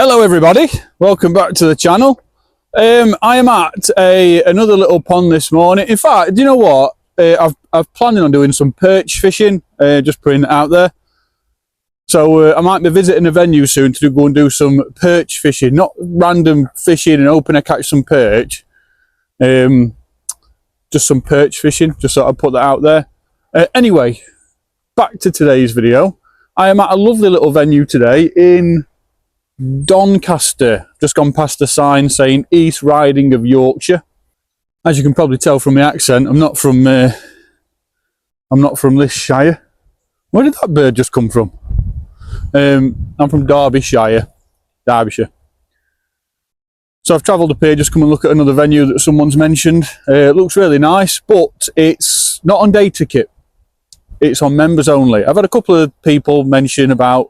Hello everybody, welcome back to the channel. I am at another little pond this morning. In fact, do you know what? I've planning on doing some perch fishing, just putting it out there. So I might be visiting a venue soon to go and do some perch fishing, not random fishing and hoping I catch some perch. Just some perch fishing, just thought I'd put that out there. Anyway, back to today's video. I am at a lovely little venue today in Doncaster. Just gone past a sign saying East Riding of Yorkshire. As you can probably tell from my accent, I'm not from this shire. Where did that bird just come from? I'm from Derbyshire. So I've travelled up here, just come and look at another venue that someone's mentioned. It looks really nice, but it's not on day ticket. It's on members only. I've had a couple of people mention about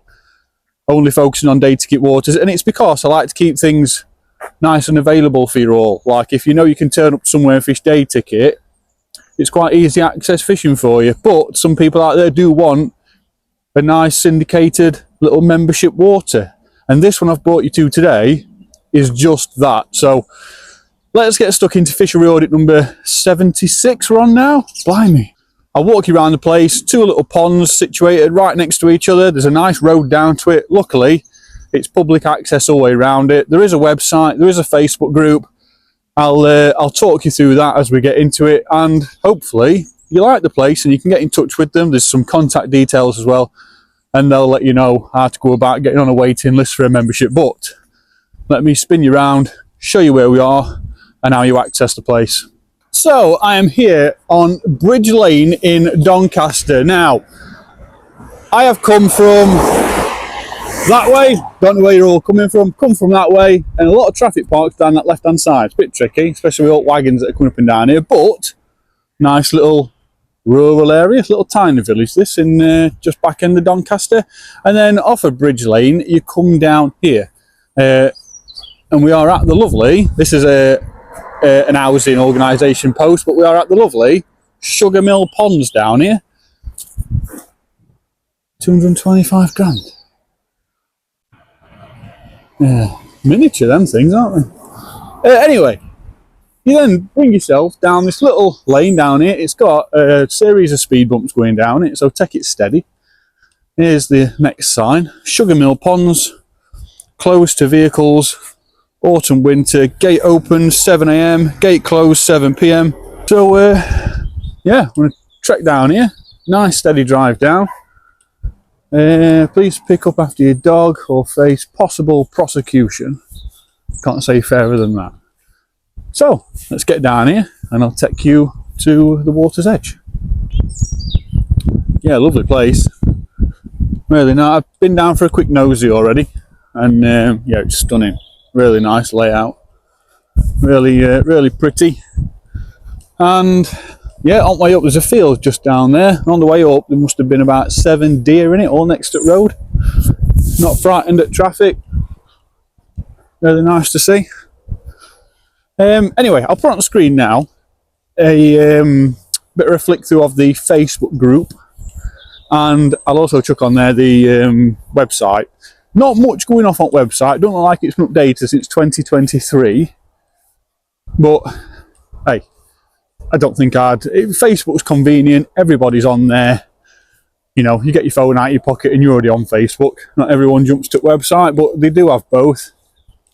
only focusing on day ticket waters, and it's because I like to keep things nice and available for you all. Like, if you know you can turn up somewhere and fish day ticket, it's quite easy access fishing for you. But some people out there do want a nice syndicated little membership water, and this one I've brought you to today is just that. So let's get stuck into fishery audit number 76 we're on now. Blimey. I'll walk you around the place. Two little ponds situated right next to each other. There's a nice road down to it. Luckily, it's public access all the way around it. There is a website, there is a Facebook group. I'll talk you through that as we get into it, and hopefully you like the place and you can get in touch with them. There's some contact details as well, and they'll let you know how to go about getting on a waiting list for a membership. But let me spin you around, show you where we are and how you access the place. So I am here on Bridge Lane in Doncaster. Now, I have come from that way, don't know where you're all coming from, come from that way, and a lot of traffic parks down that left hand side. It's a bit tricky, especially with all wagons that are coming up and down here, but nice little rural area, little tiny village this, in just back end of Doncaster. And then off of Bridge Lane you come down here, and we are at the lovely, this is an housing organisation post, but we are at the lovely Sugar Mill Ponds down here. 225 grand. Yeah, miniature them things, aren't they? Anyway, you then bring yourself down this little lane down here. It's got a series of speed bumps going down it, so take it steady. Here's the next sign. Sugar Mill Ponds, closed to vehicles, autumn winter, gate open 7 AM, gate closed 7 PM. So yeah, I'm going to trek down here, nice steady drive down. Please pick up after your dog or face possible prosecution. Can't say fairer than that. So let's get down here and I'll take you to the water's edge. Yeah, lovely place, really nice. I've been down for a quick nosy already, and yeah, it's stunning. Really nice layout, really pretty. And yeah, on the way up there's a field just down there, and on the way up there must have been about 7 deer in it, all next to the road. Not frightened at traffic, really nice to see. Anyway, I'll put on the screen now a bit of a flick through of the Facebook group, and I'll also chuck on there the website. Not much going off on website, don't look like it's been updated since 2023, but hey, I don't think Facebook's convenient, everybody's on there. You know, you get your phone out of your pocket and you're already on Facebook. Not everyone jumps to the website, but they do have both.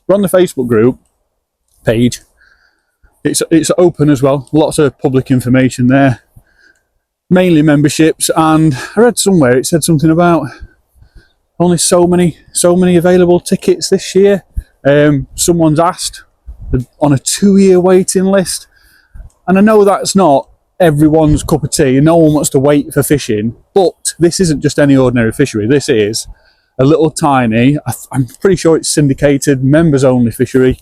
We're on the Facebook group page. It's open as well, lots of public information there, mainly memberships, and I read somewhere it said something about only so many available tickets this year. Someone's asked on a 2-year waiting list, and I know that's not everyone's cup of tea and no one wants to wait for fishing, but this isn't just any ordinary fishery. This is a little tiny, I'm pretty sure it's syndicated, members only fishery.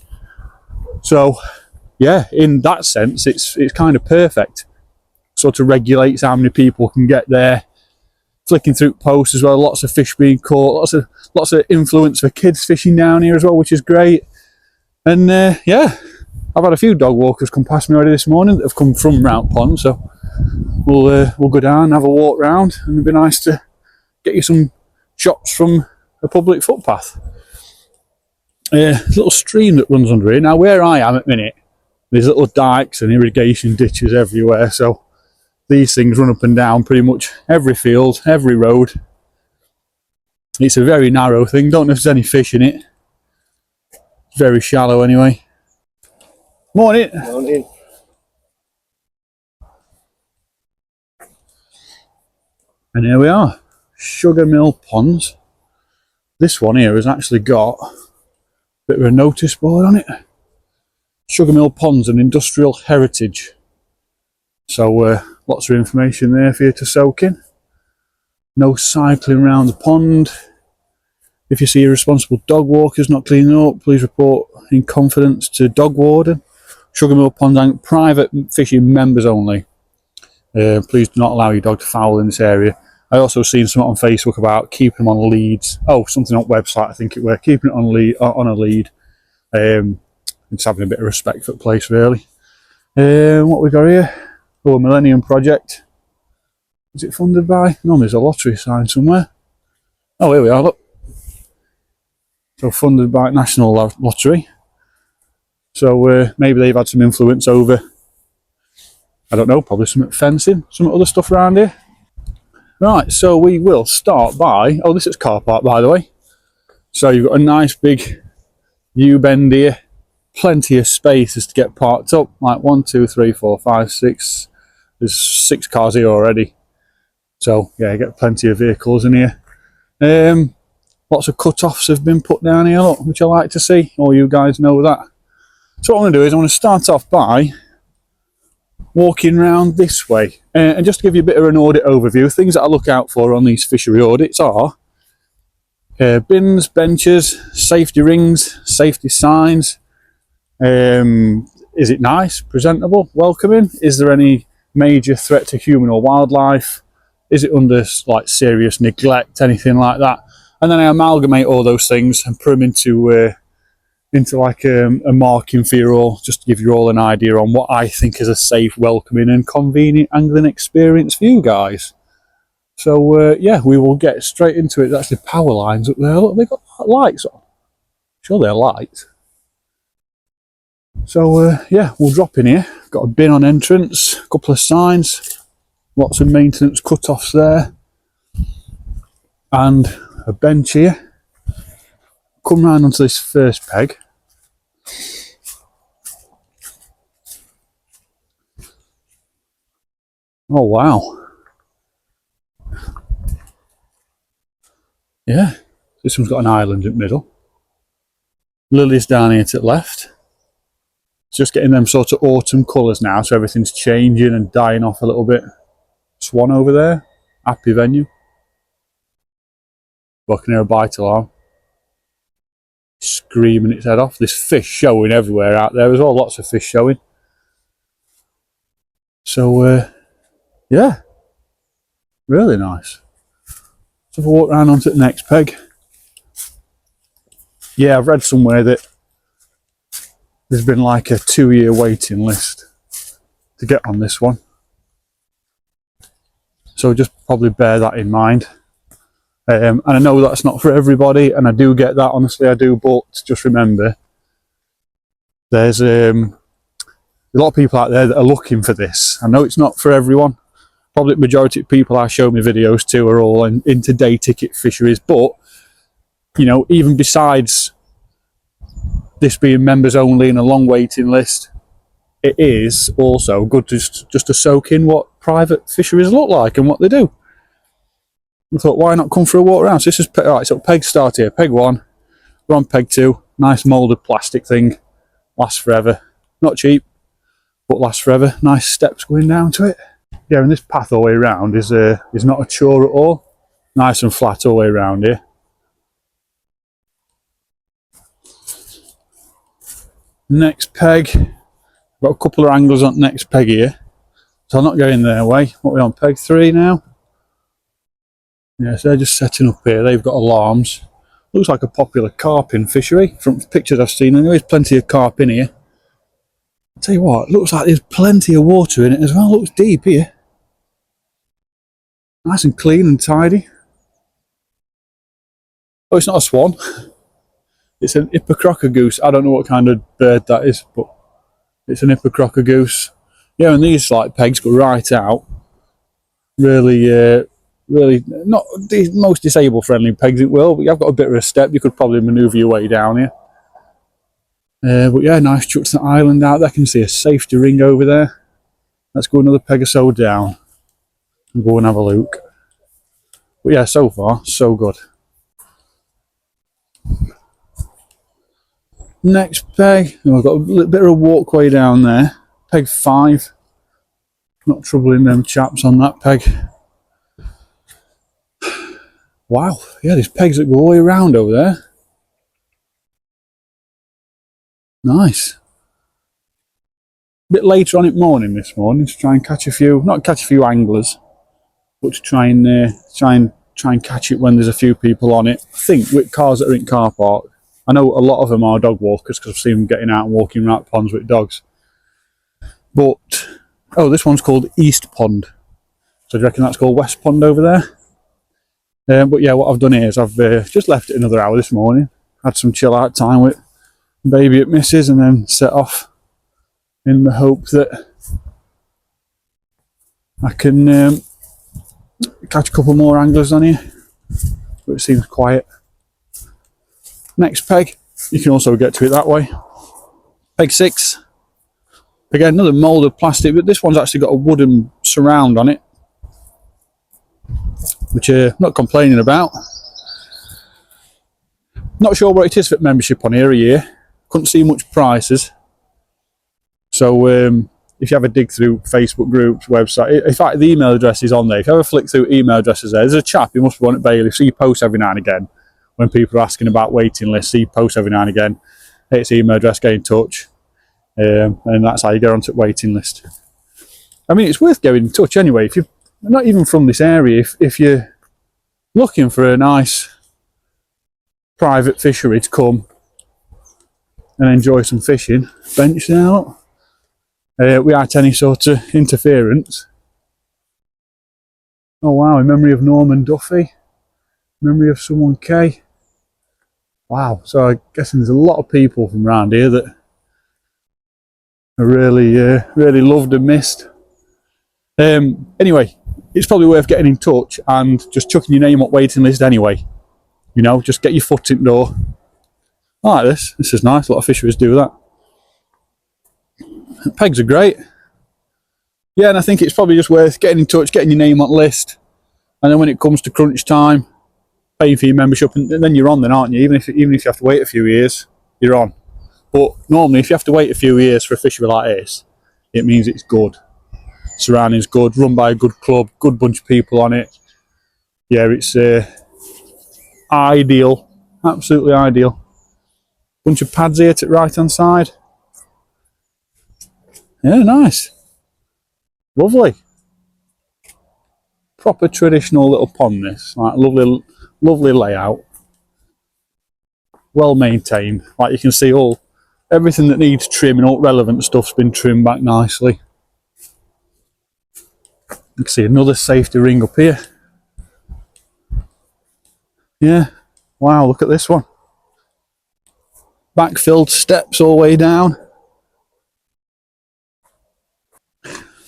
So yeah, in that sense it's kind of perfect. Sort of regulates how many people can get there. Flicking through posts as well, lots of fish being caught, lots of influence for kids fishing down here as well, which is great. And yeah, I've had a few dog walkers come past me already this morning that have come from Round Pond, so we'll go down and have a walk round, and it'd be nice to get you some shots from a public footpath. little stream that runs under here. Now where I am at the minute, there's little dikes and irrigation ditches everywhere, so these things run up and down pretty much every field, every road. It's a very narrow thing, don't know if there's any fish in it. It's very shallow anyway. Morning. Morning. And here we are, Sugar Mill Ponds. This one here has actually got a bit of a notice board on it. Sugar Mill Ponds and Industrial Heritage. So lots of information there for you to soak in. No cycling around the pond. If you see irresponsible dog walkers not cleaning up, please report in confidence to dog warden. Sugar Mill Ponds and private fishing members only. Please do not allow your dog to foul in this area. I also seen something on Facebook about keeping them on leads. Oh, something on website I think it were, keeping it on a lead. Just having a bit of respect for the place really. What we got here? Oh, Millennium Project. Is it funded by? No, there's a lottery sign somewhere. Oh, here we are, look. So funded by National Lottery. So maybe they've had some influence over, I don't know, probably some fencing, some other stuff around here. Right, so we will start by, oh, this is car park by the way. So you've got a nice big U-bend here. Plenty of spaces to get parked up, like 1, 2, 3, 4, 5, 6. There's 6 cars here already. So yeah, you get plenty of vehicles in here. Lots of cut-offs have been put down here, look, which I like to see. All you guys know that. So what I'm going to do is I'm going to start off by walking around this way. And just to give you a bit of an audit overview, things that I look out for on these fishery audits are bins, benches, safety rings, safety signs. Is it nice, presentable, welcoming? Is there any major threat to human or wildlife? Is it under like serious neglect, anything like that? And then I amalgamate all those things and put them into like a marking for you all, just to give you all an idea on what I think is a safe, welcoming and convenient angling experience for you guys. So yeah, we will get straight into it. There's actually power lines up there. Look, they've got lights on. Sure, they're light. So yeah, we'll drop in here. Got a bin on entrance, a couple of signs, lots of maintenance cut-offs there, and a bench here. Come round onto this first peg. Oh wow. Yeah, this one's got an island in the middle. Lilies down here to the left. It's just getting them sort of autumn colours now, so everything's changing and dying off a little bit. Swan over there, happy venue. I can hear a bite alarm. Screaming its head off. There's fish showing everywhere out there as well, lots of fish showing. So yeah, really nice. So if I walk around onto the next peg. Yeah, I've read somewhere that there's been like a 2-year waiting list to get on this one. So just probably bear that in mind. And I know that's not for everybody, and I do get that, honestly I do, but just remember, there's a lot of people out there that are looking for this. I know it's not for everyone. Probably the majority of people I show my videos to are all into day ticket fisheries, but, you know, even besides this being members only and a long waiting list, it is also good just to soak in what private fisheries look like and what they do. I thought, why not come for a walk around? So this is, alright, so peg start here, peg 1, we're on peg 2, nice moulded plastic thing, lasts forever, not cheap, but lasts forever, nice steps going down to it. Yeah, and this path all the way around is not a chore at all, nice and flat all the way around here. Next peg, got a couple of angles on next peg here, so I'll not go in their way. What are we on, peg 3 now? Yeah, so they're just setting up here. They've got alarms. Looks like a popular carping fishery from pictures I've seen. There's plenty of carp in here. I'll tell you what, it looks like there's plenty of water in it as well. It looks deep here. Nice and clean and tidy. Oh, it's not a swan. It's an hippocrocker goose. I don't know what kind of bird that is, but it's an hippocrocker goose. Yeah, and these like pegs go right out. Really, really not the most disabled friendly pegs it will, but you've got a bit of a step. You could probably manoeuvre your way down here. But yeah, nice chuck to the island out there. I can see a safety ring over there. Let's go another peg or so down and go and have a look. But yeah, so far, so good. Next peg, I've got a little bit of a walkway down there. Peg 5. Not troubling them chaps on that peg. Wow, yeah, there's pegs that go all the way around over there. Nice. A bit later on in the morning this morning to try and catch a few, not catch a few anglers, but to try and catch it when there's a few people on it. I think with cars that are in car park, I know a lot of them are dog walkers because I've seen them getting out and walking around ponds with dogs. But, oh, this one's called East Pond. So do you reckon that's called West Pond over there? But yeah, what I've done here is I've just left it another hour this morning. Had some chill out time with baby at missus and then set off in the hope that I can catch a couple more anglers on here. But it seems quiet. Next peg, you can also get to it that way. Peg 6. Again, another moulded plastic, but this one's actually got a wooden surround on it, which I'm not complaining about. Not sure what it is for membership on here a year. Couldn't see much prices. So if you have a dig through Facebook groups, website, in fact the email address is on there. If you ever flick through email addresses there's a chap, he must be on at Bailey, so he posts every now and again when people are asking about waiting lists. He posts every now and again. It's email address, get in touch. And that's how you get onto the waiting list. I mean, it's worth getting in touch anyway. If you're not even from this area, if you're looking for a nice private fishery to come and enjoy some fishing, bench there, without any sort of interference. Oh wow, in memory of Norman Duffy, memory of someone K. Wow, so I'm guessing there's a lot of people from around here that are really loved and missed. Anyway, it's probably worth getting in touch and just chucking your name up waiting list anyway. You know, just get your foot in the door. I like this. This is nice. A lot of fisheries do that. Pegs are great. Yeah, and I think it's probably just worth getting in touch, getting your name on the list, and then when it comes to crunch time, paying for your membership, and then you're on then, aren't you? Even if you have to wait a few years, you're on. But normally, if you have to wait a few years for a fishery like this, it means it's good. Surroundings good, run by a good club, good bunch of people on it. Yeah, it's ideal, absolutely ideal. Bunch of pads here to the right hand side. Yeah, nice. Lovely. Proper traditional little pond this. Like lovely layout. Well maintained. Like you can see everything that needs trimming, all relevant stuff's been trimmed back nicely. You can see another safety ring up here. Yeah. Wow, look at this one. Backfilled steps all the way down.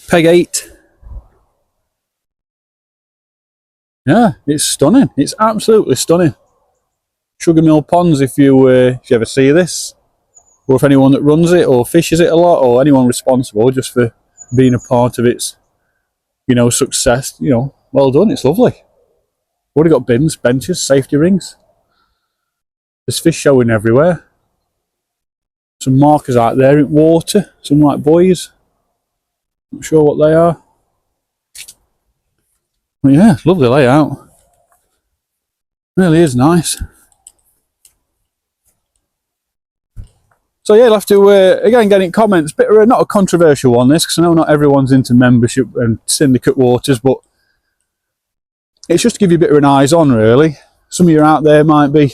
Peg 8. Yeah, it's stunning. It's absolutely stunning. Sugar Mill Ponds, if you ever see this, or if anyone that runs it or fishes it a lot, or anyone responsible just for being a part of its, success, well done. It's lovely. Already got bins, benches, safety rings. There's fish showing everywhere. Some markers out there in water, some like buoys. Not sure what they are. But yeah, lovely layout. Really is nice. So yeah, you'll have to, again, get in comments. Not a controversial one, this, because I know not everyone's into membership and syndicate waters, but it's just to give you a bit of an eyes on, really. Some of you out there might be,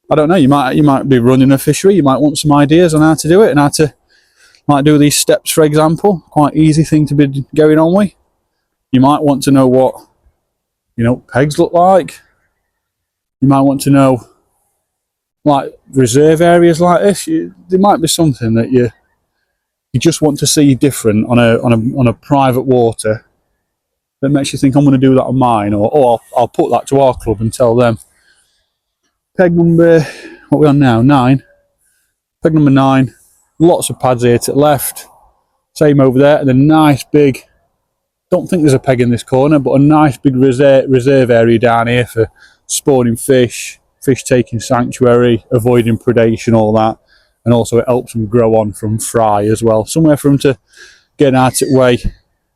I don't know, you might be running a fishery, you might want some ideas on how to do it and how to might do these steps, for example. Quite easy thing to be going on with. You might want to know what, pegs look like. You might want to know like reserve areas like this, there might be something that you just want to see different on a private water that makes you think, I'm going to do that on mine, or I'll put that to our club and tell them. Peg number, what are we on now? 9. Peg number 9. Lots of pads here to the left. Same over there, and a nice big, don't think there's a peg in this corner, but a nice big reserve area down here for spawning fish, fish taking sanctuary, avoiding predation, all that. And also it helps them grow on from fry as well. Somewhere for them to get out of the way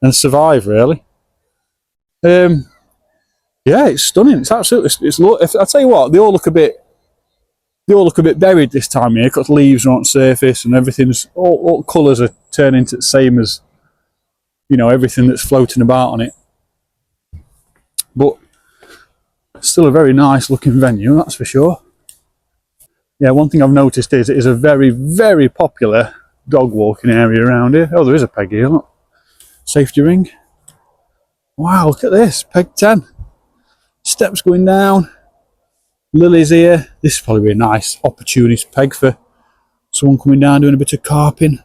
and survive, really. Yeah, it's stunning. It's absolutely. I tell you what, they all look a bit buried this time of year because leaves are on surface and everything's all colours are turning to the same as, you know, everything that's floating about on it. But still a very nice looking venue, that's for sure. Yeah, one thing I've noticed is it is a very, very popular dog walking area around here. Oh, there is a peg here, look. Safety ring. Wow, look at this, peg 10. Steps going down. Lilies here. This is probably a nice opportunist peg for someone coming down doing a bit of carping.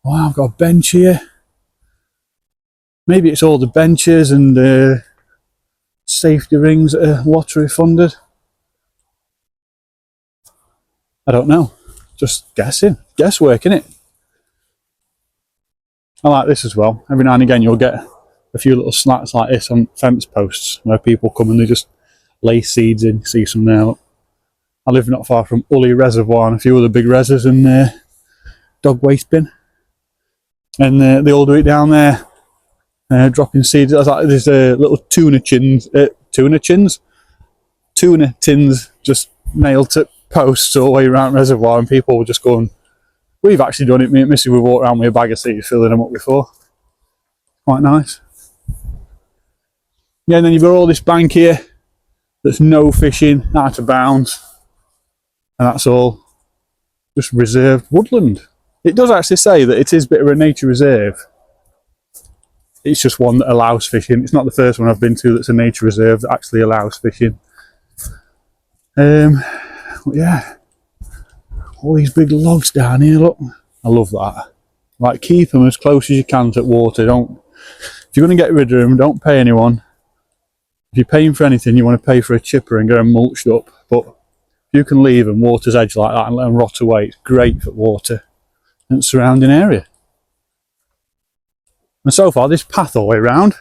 Wow, I've got a bench here. Maybe it's all the benches and safety rings that are lottery funded. I don't know. Just guessing. Guesswork, innit? I like this as well. Every now and again you'll get a few little slats like this on fence posts where people come and they just lay seeds in. See some there. Look. I live not far from Ully Reservoir and a few other big reses and dog waste bin. And they all do it down there, dropping seeds. There's little tuna tins just nailed to posts all the way around the reservoir, and people will just go and, we've actually done it, me and Missy, we walked around with a bag of seeds filling them up before. Quite nice. Yeah, and then you've got all this bank here that's no fishing, out of bounds, and that's all just reserved woodland. It does actually say that it is a bit of a nature reserve. It's just one that allows fishing. It's not the first one I've been to that's a nature reserve that actually allows fishing. Yeah, all these big logs down here, look. I love that. Like, keep them as close as you can to water. If you're going to get rid of them, don't pay anyone. If you're paying for anything, you want to pay for a chipper and get them mulched up. But if you can leave them water's edge like that and let them rot away, it's great for water and surrounding area. And so far, this path all the way around,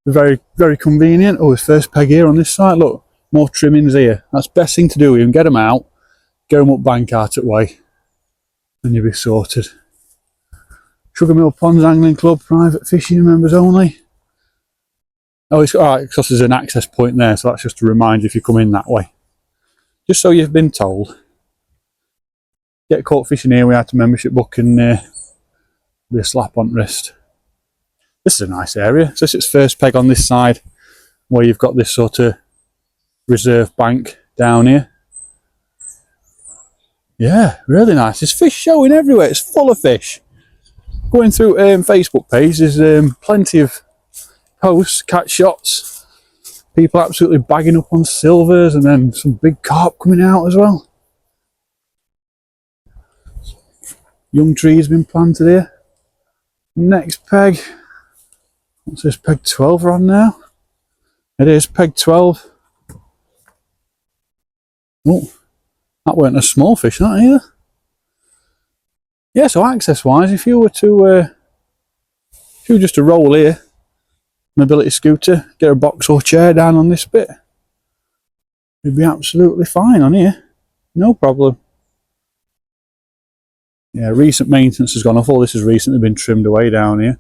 very, very convenient. Oh, his first peg here on this side. Look, more trimmings here. That's the best thing to do with them. Get them out, get them up bank out that way, and you'll be sorted. Sugarmill Ponds Angling Club, private fishing members only. Oh, it's alright because there's an access point there, so that's just to remind you if you come in that way. Just so you've been told. Get caught fishing here, we had a membership book and be a slap on the wrist. This is a nice area. So this is first peg on this side, where you've got this sort of reserve bank down here. Yeah, really nice. There's fish showing everywhere. It's full of fish. Going through Facebook page, there's plenty of posts, catch shots. People absolutely bagging up on silvers, and then some big carp coming out as well. Young trees been planted here. Next peg. What's this, peg 12 we're on now? It is peg 12. Oh, that weren't a small fish, that either. Yeah, so access wise, if you were just to roll here, mobility scooter, get a box or chair down on this bit, you'd be absolutely fine on here. No problem. Yeah, recent maintenance has gone off. All this has recently been trimmed away down here.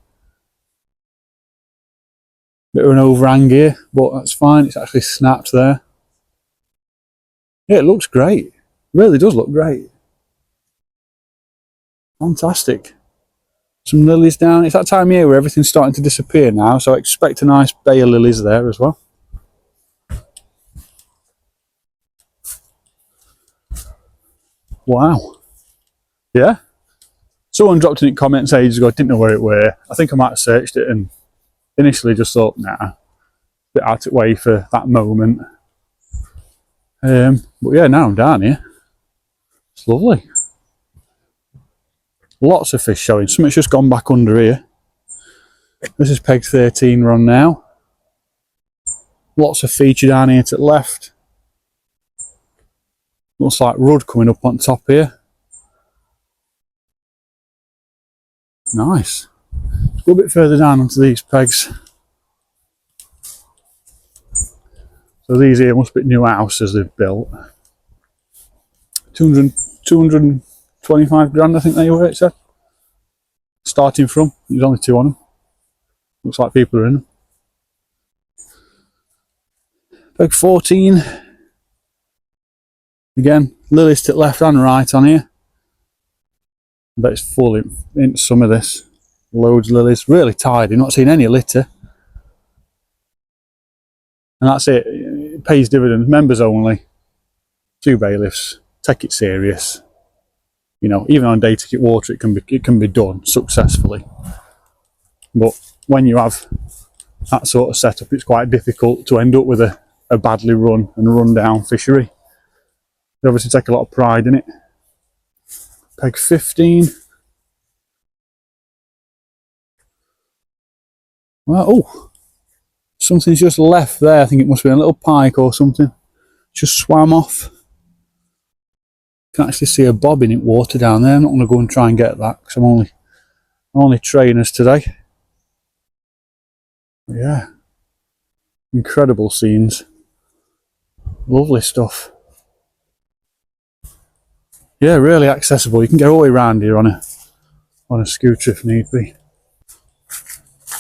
Bit of an overhang here, but that's fine. It's actually snapped there. Yeah, it looks great. It really does look great. Fantastic. Some lilies down. It's that time of year where everything's starting to disappear now, so I expect a nice bay of lilies there as well. Wow. Yeah. Someone dropped in comments ages ago, didn't know where it were. I think I might have searched it and initially just thought, nah, a bit out of the way for that moment. But yeah, now I'm down here. It's lovely. Lots of fish showing. Something's just gone back under here. This is peg 13 run now. Lots of feature down here to the left. Looks like rudd coming up on top here. Nice. Let's go a bit further down onto these pegs. So these here must be new houses they've built. 225 grand, I think they were, it said. Starting from, there's only 2 on them. Looks like people are in them. Peg 14. Again, lilies to the left and right on here. I bet it's full in some of this. Loads of lilies, really tidy, not seen any litter. And that's it, it pays dividends, members only. 2 bailiffs, take it serious. You know, even on day ticket water it can be done successfully. But when you have that sort of setup, it's quite difficult to end up with a badly run and run down fishery. They obviously take a lot of pride in it. Peg 15. Well, oh, something's just left there. I think it must be a little pike or something. Just swam off. You can actually see a bob in it water down there. I'm not going to go and try and get that because I'm only trainers today. But yeah, incredible scenes. Lovely stuff. Yeah, really accessible. You can go all the way around here on a scooter if need be.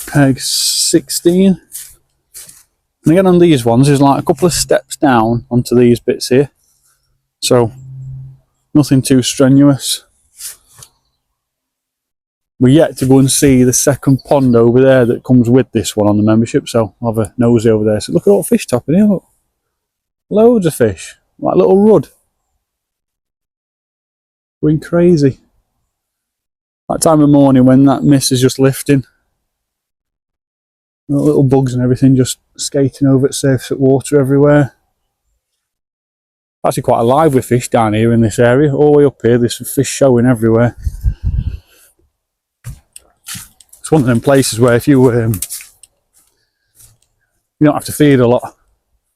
Peg 16. And again on these ones, there's like a couple of steps down onto these bits here. So, nothing too strenuous. We're yet to go and see the second pond over there that comes with this one on the membership, so I'll have a nosy over there. So look at all the fish top in here, look. Loads of fish, like a little rudd. Going crazy. That time of morning when that mist is just lifting. Little bugs and everything just skating over at surface at water everywhere. Actually quite alive with fish down here in this area. All the way up here, there's fish showing everywhere. It's one of them places where if you don't have to feed a lot.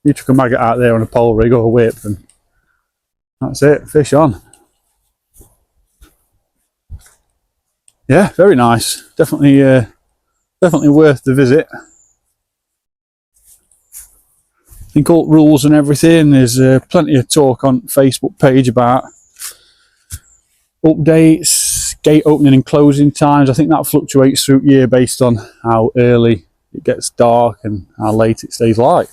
You chuck a maggot out there on a pole rig or a whip and that's it, fish on. Yeah, very nice. Definitely worth the visit. I think all rules and everything. There's plenty of talk on Facebook page about updates, gate opening and closing times. I think that fluctuates through the year based on how early it gets dark and how late it stays light.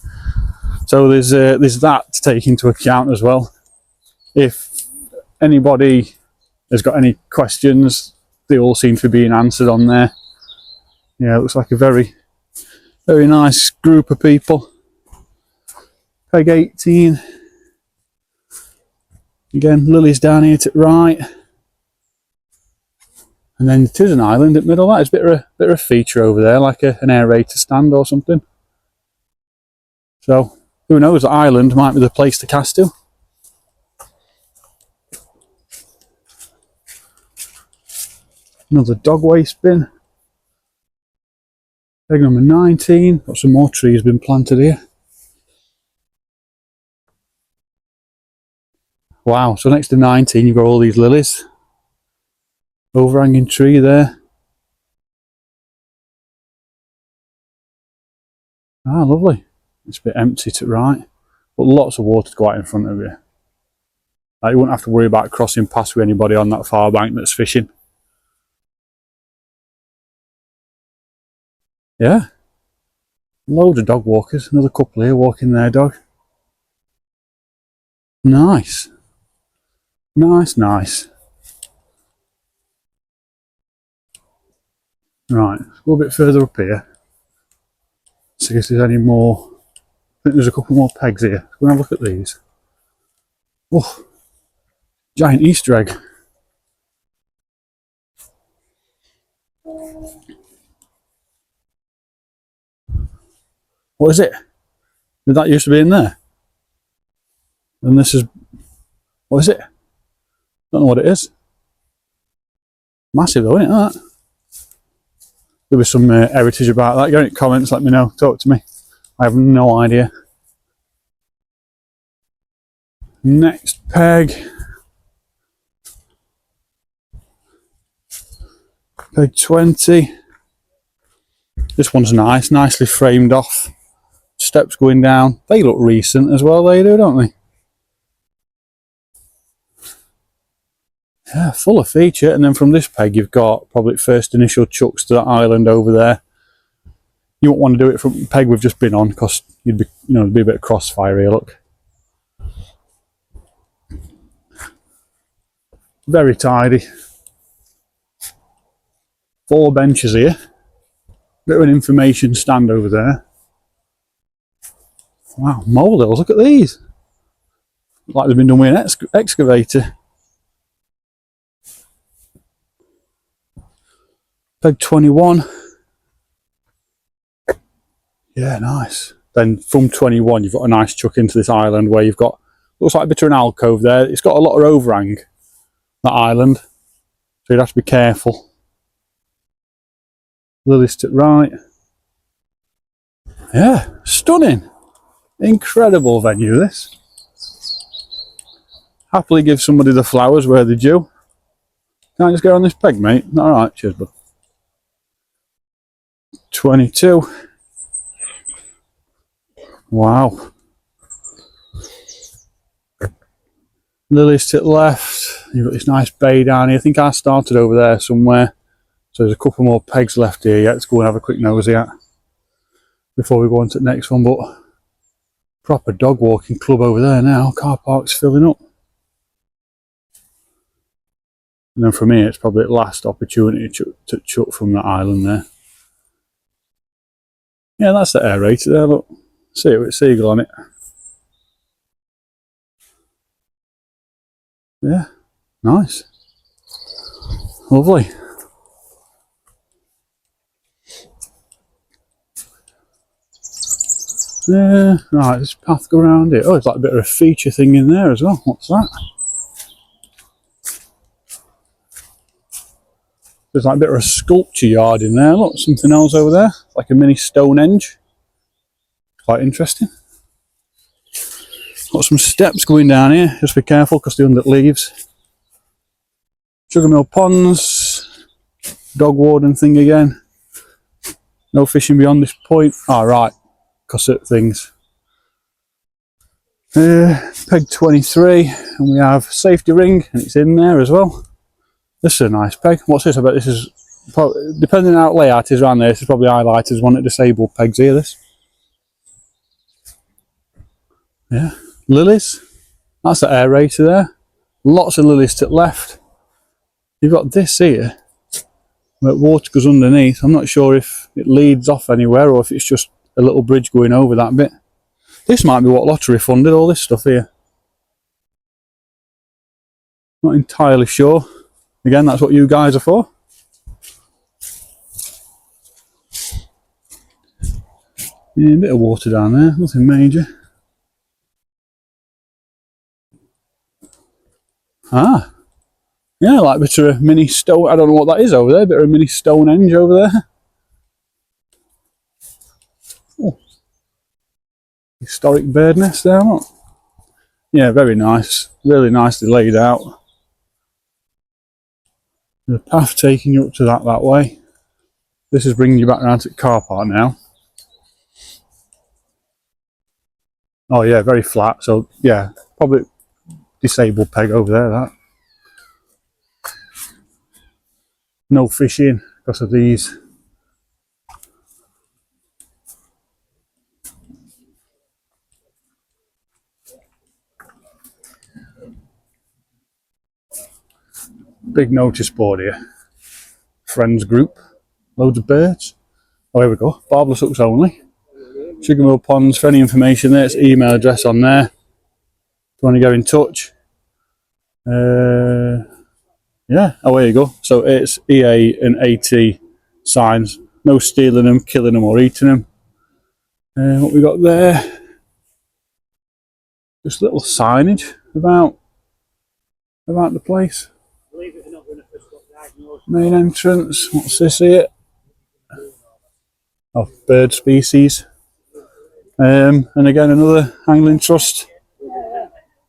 So there's that to take into account as well. If anybody has got any questions, they all seem to be being answered on there. Yeah, it looks like a very, very nice group of people. Peg 18. Again, lilies down here to the right. And then it is an island at middle. That is a bit of a feature over there, like an aerator stand or something. So, who knows, the island might be the place to cast to. Another dog waste bin. Peg number 19. Got some more trees been planted here. Wow, so next to 19 you've got all these lilies. Overhanging tree there. Ah, lovely. It's a bit empty to the right, but lots of water to go out in front of you. Like, you wouldn't have to worry about crossing paths with anybody on that far bank that's fishing. Yeah. Loads of dog walkers. Another couple here walking their dog. Nice. Nice, nice. Right, let's go a bit further up here. See if there's any more. I think there's a couple more pegs here. Let's go and have a look at these. Oh, giant Easter egg. What is it? Did that used to be in there? And this is, what is it? Don't know what it is. Massive though, isn't it, that? There was some heritage about that. Go in the comments, let me know, talk to me. I have no idea. Next peg. Peg 20. This one's nice, nicely framed off. Steps going down. They look recent as well, they do, don't they? Yeah, full of feature. And then from this peg, you've got probably first initial chucks to that island over there. You won't want to do it from the peg we've just been on because you'd be, there'd be a bit of crossfire here, look. Very tidy. 4 benches here. Bit of an information stand over there. Wow, molehills, look at these. Like they've been done with an excavator. Peg 21. Yeah, nice. Then from 21 you've got a nice chuck into this island where you've got, looks like a bit of an alcove there. It's got a lot of overhang, that island. So you'd have to be careful. Lilies to right. Yeah, stunning. Incredible venue this. Happily give somebody the flowers where they're due. Can I just go on this peg, mate? Alright, cheers, bud. 22. Wow. Lilies to the left. You've got this nice bay down here. I think I started over there somewhere. So there's a couple more pegs left here yet. Let's go and have a quick nosy at before we go on to the next one. But proper dog walking club over there now. Car park's filling up. And then from here, it's probably the last opportunity to chuck from that island there. Yeah, that's the aerator there, look. See it with a seagull on it. Yeah, nice. Lovely. Yeah, right, this path go around it. Oh, it's like a bit of a feature thing in there as well. What's that? There's like a bit of a sculpture yard in there. Look, something else over there. Like a mini Stonehenge. Quite interesting. Got some steps going down here. Just be careful because they're under leaves. Sugarmill Ponds. Dog warden thing again. No fishing beyond this point. Oh, right. Because of things. Peg 23. And we have safety ring. And it's in there as well. This is a nice peg. What's this? I bet this is, probably, depending on how layout is around there, this is probably highlighted as one of the disabled pegs here, this. Yeah. Lilies. That's the aerator there. Lots of lilies to the left. You've got this here, where water goes underneath. I'm not sure if it leads off anywhere or if it's just a little bridge going over that bit. This might be what lottery funded, all this stuff here. Not entirely sure. Again, that's what you guys are for. Yeah, a bit of water down there, nothing major. Ah, yeah, like a bit of a mini stone. I don't know what that is over there. A bit of a mini Stonehenge over there. Oh. Historic bird nest there, look. Yeah, very nice. Really nicely laid out. The path taking you up to that way. This is bringing you back around to the car park now. Oh yeah, very flat. So yeah, probably disabled peg over there, that. No fishing because of these. Big notice board here. Friends group. Loads of birds. Oh, here we go. Barbless hooks only. Sugarmill Ponds. For any information there, it's email address on there. If you want to get in touch. Yeah, oh, there you go. So it's EA and AT signs. No stealing them, killing them or eating them. What we got there? just little signage about the place. Main entrance. What's this here? Oh, bird species. And again, another angling trust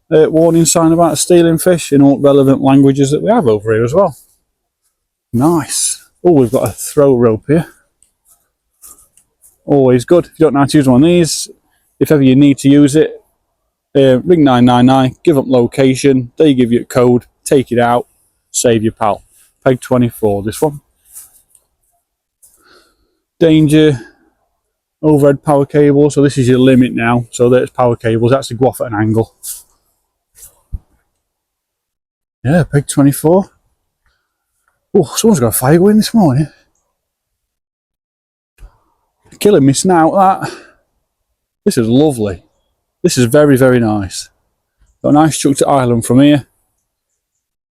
warning sign about stealing fish in all relevant languages that we have over here as well. Nice. Oh, we've got a throw rope here. Always good. If you don't know how to use one of these, if ever you need to use it, ring 999, give up location, they give you a code, take it out, save your pal. Peg 24, this one. Danger, overhead power cable, so this is your limit now. So there's power cables, that's to go off at an angle. Yeah, peg 24. Oh, someone's got a fire going this morning. Killing me snout, that. This is lovely. This is very, very nice. Got a nice chunk to island from here.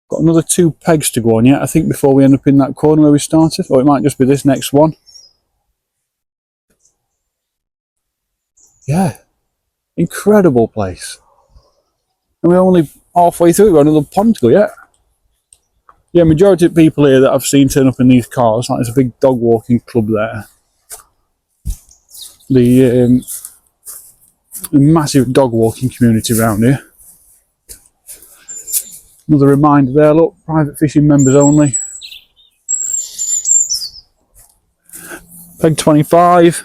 Got another 2 pegs to go on yet, I think, before we end up in that corner where we started. Or it might just be this next one. Yeah. Incredible place. And we're only halfway through, we've got another pond to go yet. Yeah, majority of people here that I've seen turn up in these cars, like there's a big dog walking club there. The massive dog walking community around here. Another reminder there, look, private fishing members only. Peg 25.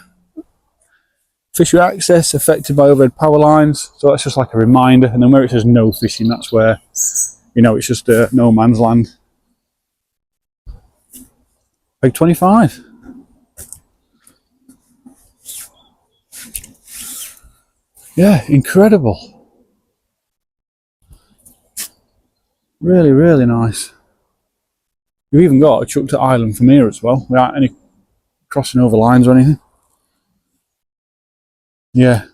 Fishery access affected by overhead power lines. So that's just like a reminder. And then where it says no fishing, that's where, you know, it's just no man's land. Peg 25. Yeah, incredible. Really, really nice. You've even got a chuck to island from here as well, without any crossing over lines or anything. Yeah,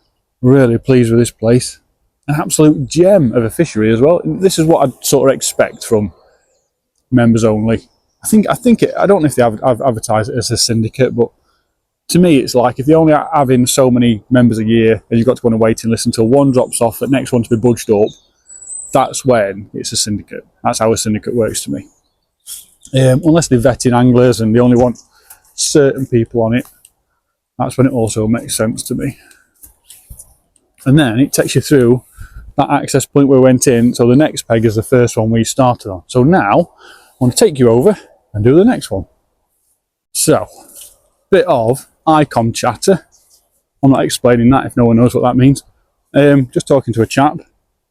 really pleased with this place. An absolute gem of a fishery as well. This is what I'd sort of expect from members only. I don't know if they advertise it as a syndicate, but to me it's like if you're only having so many members a year and you've got to go on a waiting list until one drops off, the next one to be budged up, that's when it's a syndicate. That's how a syndicate works to me. Unless they're vetting anglers and they only want certain people on it, that's when it also makes sense to me. And then it takes you through that access point where we went in, so the next peg is the first one we started on. So now I want to take you over and do the next one. So, bit of icon chatter. I'm not explaining that if no one knows what that means. Just talking to a chap.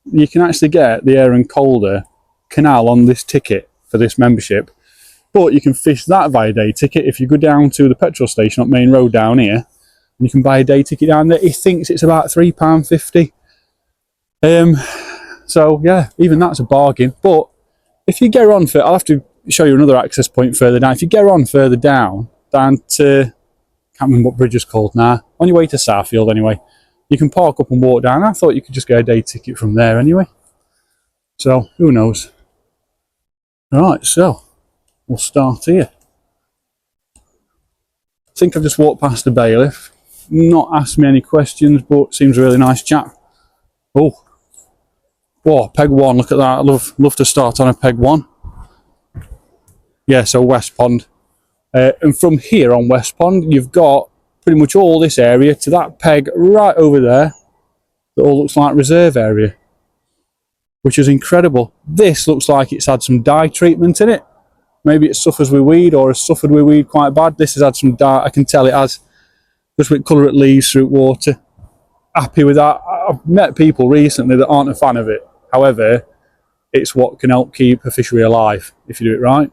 You can actually get the Aire and Calder canal on this ticket for this membership, but you can fish that via day ticket if you go down to the petrol station up Main Road down here, and you can buy a day ticket down there. He thinks it's about £3.50. So yeah, even that's a bargain. But if you get on I'll have to show you another access point further down. If you get on further down to, can't remember what bridge is called now, on your way to Southfield anyway, you can park up and walk down. I thought you could just get a day ticket from there anyway. So, who knows? Alright, so, we'll start here. I think I've just walked past the bailiff. Not asked me any questions, but seems a really nice chap. Oh. Whoa, peg 1, look at that. I'd love to start on a peg 1. Yeah, so West Pond. And from here on West Pond, you've got pretty much all this area to that peg right over there that all looks like reserve area, which is incredible. This looks like it's had some dye treatment in it. Maybe it suffers with weed or has suffered with weed quite bad. This has had some dye, I can tell it has, just with colour it leaves through water. Happy with that. I've met people recently that aren't a fan of it. However, it's what can help keep a fishery alive if you do it right.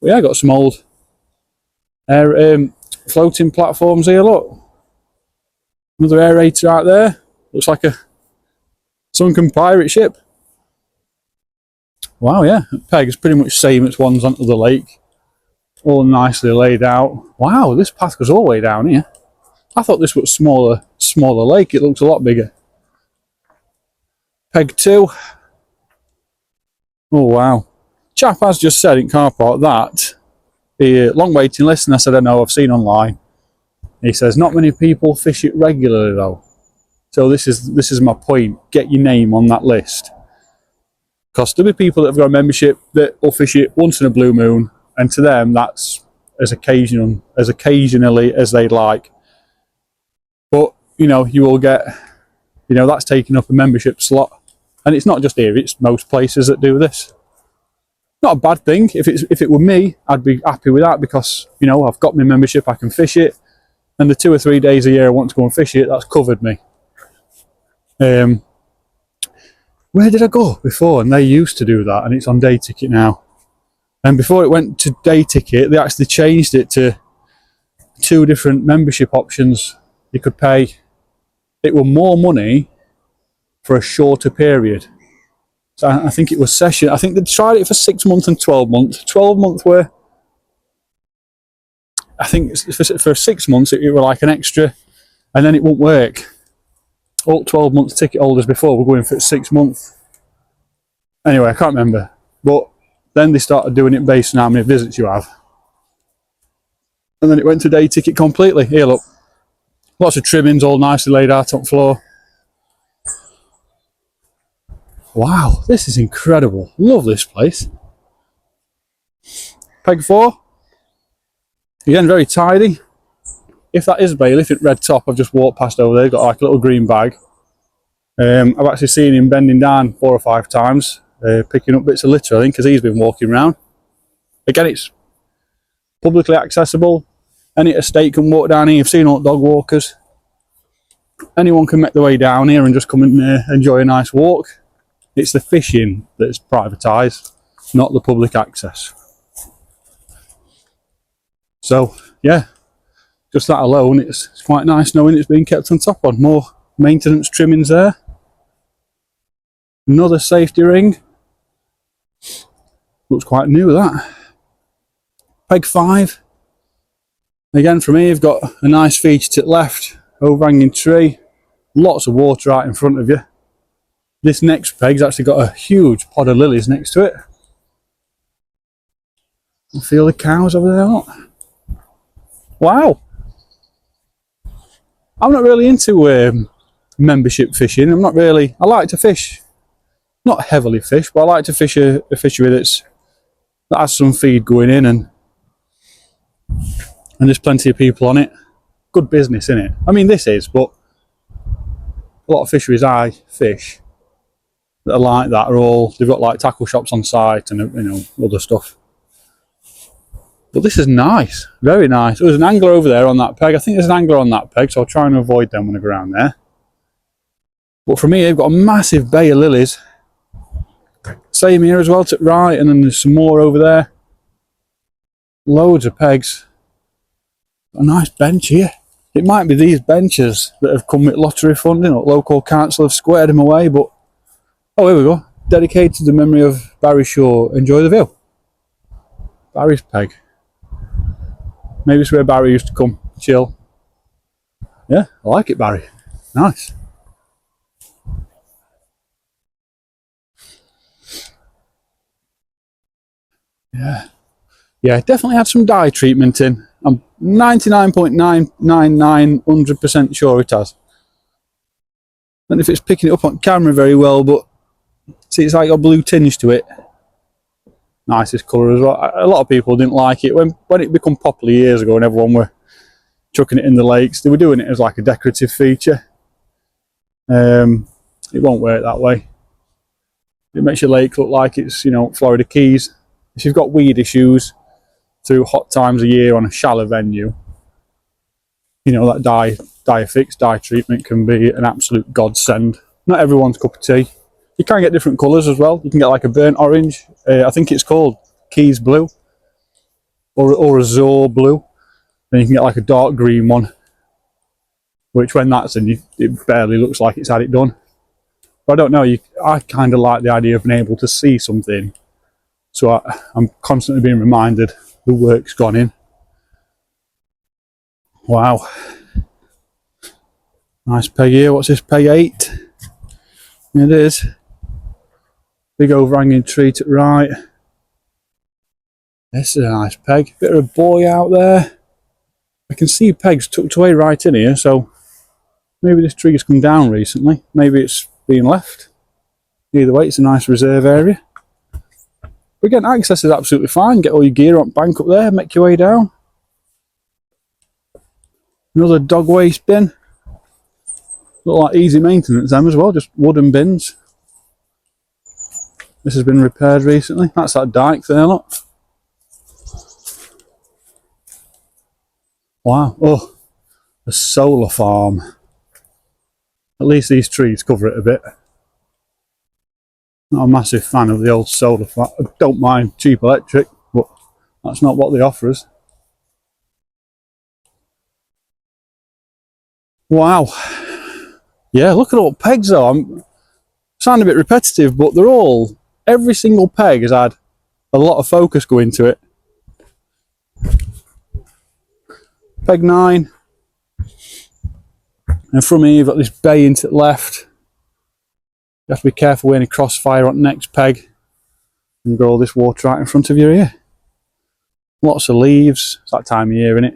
But yeah, I got some old floating platforms here, look. Another aerator out there. Looks like a sunken pirate ship. Wow, yeah. Peg is pretty much same as ones onto the lake. All nicely laid out. Wow, this path goes all the way down here. I thought this was a smaller lake. It looks a lot bigger. Peg 2. Oh, wow. Chap has just said in car park that the long waiting list, and I said, I know, I've seen online. He says, not many people fish it regularly though. So this is my point. Get your name on that list. Because there'll be people that have got a membership that will fish it once in a blue moon, and to them that's as occasionally as they'd like. But you know, you will get, you know, that's taking up a membership slot, and it's not just here; it's most places that do this. Not a bad thing. If it were me, I'd be happy with that, because you know, I've got my membership, I can fish it, and the 2 or 3 days a year I want to go and fish it, that's covered me. Where did I go before? And they used to do that, and it's on day ticket now. And before it went to day ticket, they actually changed it to 2 different membership options. You could pay, it were more money for a shorter period. So I think it was session. I think they tried it for 6 months and 12 months. 12 months were, I think for 6 months it were like an extra, and then it won't work. All 12 months ticket holders before were going for 6 months. Anyway, I can't remember. But then they started doing it based on how many visits you have. And then it went to day ticket completely. Here, look. Lots of trimmings all nicely laid out on the floor. Wow, this is incredible. Love this place. Peg 4. Again, very tidy. If that is bailiff at red top, I've just walked past over there. Got like a little green bag. I've actually seen him bending down 4 or 5 times, picking up bits of litter, I think, because he's been walking around. Again, it's publicly accessible. Any estate can walk down here. You've seen all dog walkers. Anyone can make their way down here and just come in there, enjoy a nice walk. It's the fishing that's privatised, not the public access. So, yeah. Just that alone, it's quite nice knowing it's being kept on top on. More maintenance trimmings there. Another safety ring. Looks quite new, that. Peg 5. Again, from here, you've got a nice feature to the left. Overhanging tree. Lots of water right in front of you. This next peg's actually got a huge pod of lilies next to it. You feel the cows over there, look. Wow. I'm not really into membership fishing. I like to fish, not heavily fish, but I like to fish a fishery that has some feed going in, and there's plenty of people on it. Good business, innit? I mean, this is, but a lot of fisheries I fish that are like that they've got like tackle shops on site and, you know, other stuff. But this is nice, very nice. There's an angler over there on that peg. I think there's an angler on that peg, so I'll try and avoid them when I go around there. But from here, they've got a massive bay of lilies. Same here as well to the right, and then there's some more over there. Loads of pegs. A nice bench here. It might be these benches that have come with lottery funding, or local council have squared them away, but... Oh, here we go. Dedicated to the memory of Barry Shaw. Enjoy the view. Barry's peg. Maybe it's where Barry used to come chill. Yeah, I like it, Barry. Nice. Yeah, definitely had some dye treatment in. I'm 99.999% sure it has. I don't know if it's picking it up on camera very well, but see, it's like a blue tinge to it. Nicest colour as well. A lot of people didn't like it when it became popular years ago, and everyone were chucking it in the lakes. They were doing it as like a decorative feature. It won't work that way. It makes your lake look like it's, you know, Florida Keys. If you've got weed issues through hot times of year on a shallow venue, you know, that dye treatment can be an absolute godsend. Not everyone's cup of tea. You can get different colours as well. You can get like a burnt orange. I think it's called Keys Blue, or a Azure Blue. Then you can get like a dark green one, which when that's in, it barely looks like it's had it done. But I don't know. I kind of like the idea of being able to see something, so I'm constantly being reminded the work's gone in. Wow. Nice peg here. What's this, peg 8? It is. Big overhanging tree to the right. This is a nice peg. Bit of a buoy out there. I can see pegs tucked away right in here, so Maybe this tree's come down recently. Maybe it's been left. Either way, it's a nice reserve area. But again, access is absolutely fine. Get all your gear on bank up there, make your way down. Another dog waste bin. Look like easy maintenance them as well, just wooden bins. This has been repaired recently. That's that dike there, look. Wow. Oh, a solar farm. At least these trees cover it a bit. Not a massive fan of the old solar farm. I don't mind cheap electric, but that's not what they offer us. Wow. Yeah, look at all the pegs though. I'm sounding a bit repetitive, but they're all, every single peg has had a lot of focus go into it. Peg 9. And from here you've got this bay into the left. You have to be careful with any crossfire on the next peg. And you've got all this water right in front of you here. Lots of leaves. It's that time of year, isn't it?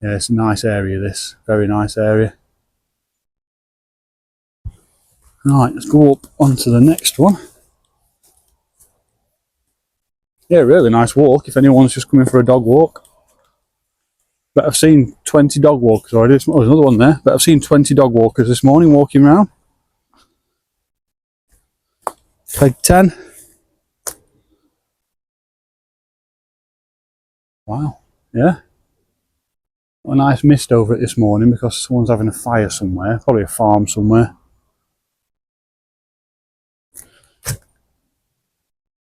Yeah, it's a nice area this. Very nice area. Right, let's go up onto the next one. Yeah, really nice walk if anyone's just coming for a dog walk. But I've seen 20 dog walkers already. Oh, there's another one there. But I've seen 20 dog walkers this morning walking around. Peg 10. Wow, yeah. Got a nice mist over it this morning because someone's having a fire somewhere. Probably a farm somewhere.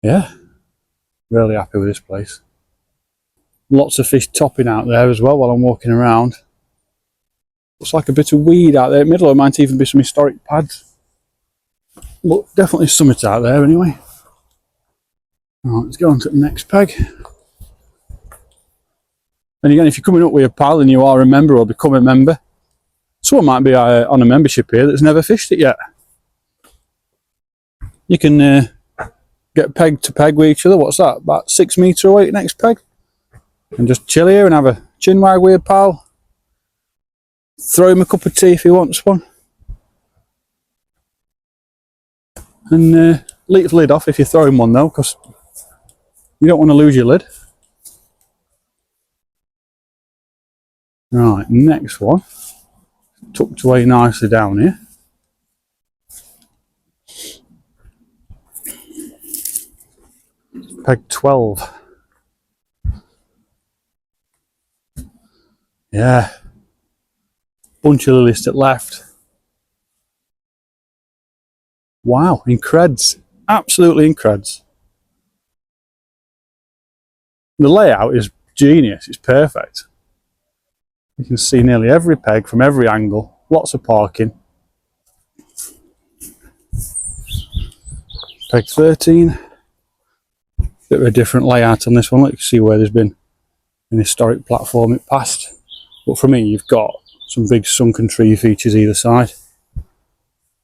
Yeah, really happy with this place. Lots of fish topping out there as well while I'm walking around. Looks like a bit of weed out there in the middle. There might even be some historic pads. But definitely summit out there anyway. Right, let's go on to the next peg. And again, if you're coming up with a pal and you are a member or become a member, someone might be on a membership here that's never fished it yet. You can get peg to peg with each other. What's that? About 6 metre away next peg. And just chill here and have a chin wag with a pal. Throw him a cup of tea if he wants one. And leave the lid off if you throw him one though, because you don't want to lose your lid. Right, next one. Tucked away nicely down here. Peg 12. Yeah. Bunch of lilies to the left. Wow, in creds. Absolutely in creds. The layout is genius, it's perfect. You can see nearly every peg from every angle. Lots of parking. Peg 13. Bit of a different layout on this one. Let's see where there's been an historic platform it passed. But for me, you've got some big sunken tree features either side.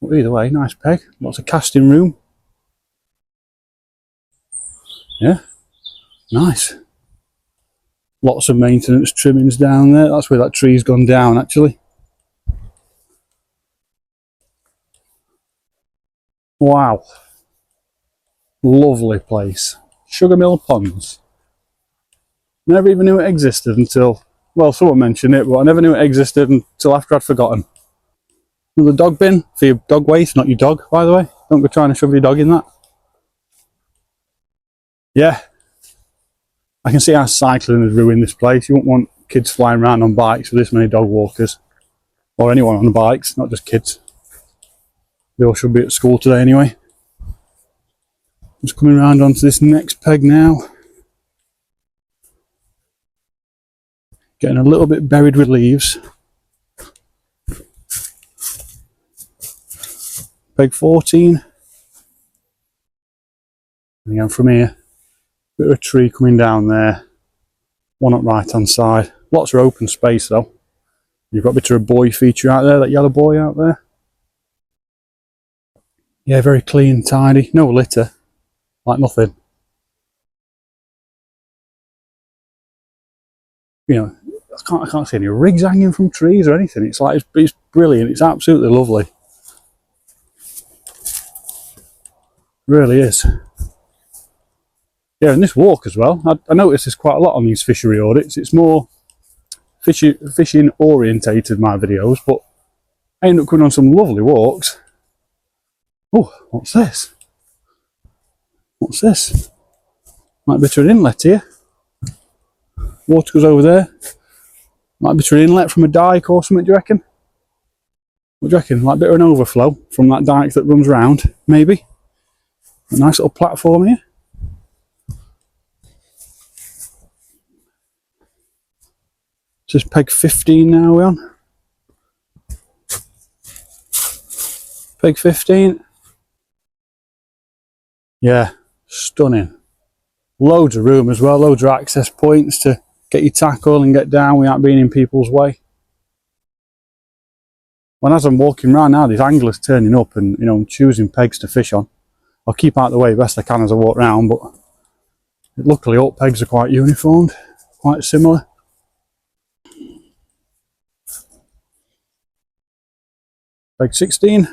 But either way, nice peg. Lots of casting room. Yeah, nice. Lots of maintenance trimmings down there. That's where that tree's gone down actually. Wow. Lovely place. Sugar Mill Ponds. Never even knew it existed until, well, someone mentioned it, but I never knew it existed until after I'd forgotten. Another dog bin for your dog waste, not your dog, by the way. Don't go trying to shove your dog in that. Yeah. I can see how cycling has ruined this place. You wouldn't want kids flying around on bikes with this many dog walkers. Or anyone on the bikes, not just kids. They all should be at school today anyway. Just coming around onto this next peg now. Getting a little bit buried with leaves. Peg 14. And again from here, bit of a tree coming down there. One up right hand side. Lots of open space though. You've got a bit of a buoy feature out there, that yellow buoy out there. Yeah, very clean, tidy. No litter. Like nothing. You know, I can't see any rigs hanging from trees or anything. It's like, it's brilliant. It's absolutely lovely. It really is. Yeah, and this walk as well. I notice there's quite a lot on these fishery audits. It's more fishing orientated, my videos, but I end up going on some lovely walks. Oh, what's this? What's this? Might be to an inlet here. Water goes over there. Might be to an inlet from a dike or something, do you reckon? What do you reckon? Like a bit of an overflow from that dike that runs round, maybe? A nice little platform here. This is peg 15 now we're on. Peg 15. Yeah, stunning. Loads of room as well, loads of access points to get your tackle and get down without being in people's way. When as I'm walking around now, these anglers turning up and, you know, choosing pegs to fish on. I'll keep out of the way best I can as I walk around, but luckily all pegs are quite uniformed, quite similar. Peg 16.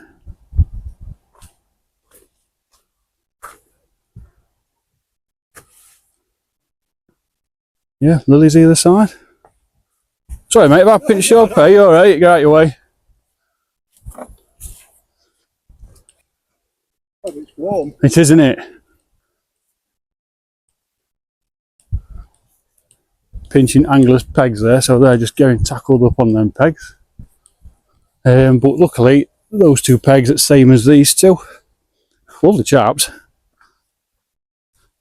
Yeah, Lily's either side. Sorry mate, if I pinch your pay, you alright, get out your way. Oh, it's warm. It is, isn't it? Pinching anglers' pegs there, so they're just getting tackled up on them pegs. But luckily, those two pegs are the same as these two. Lovely chaps.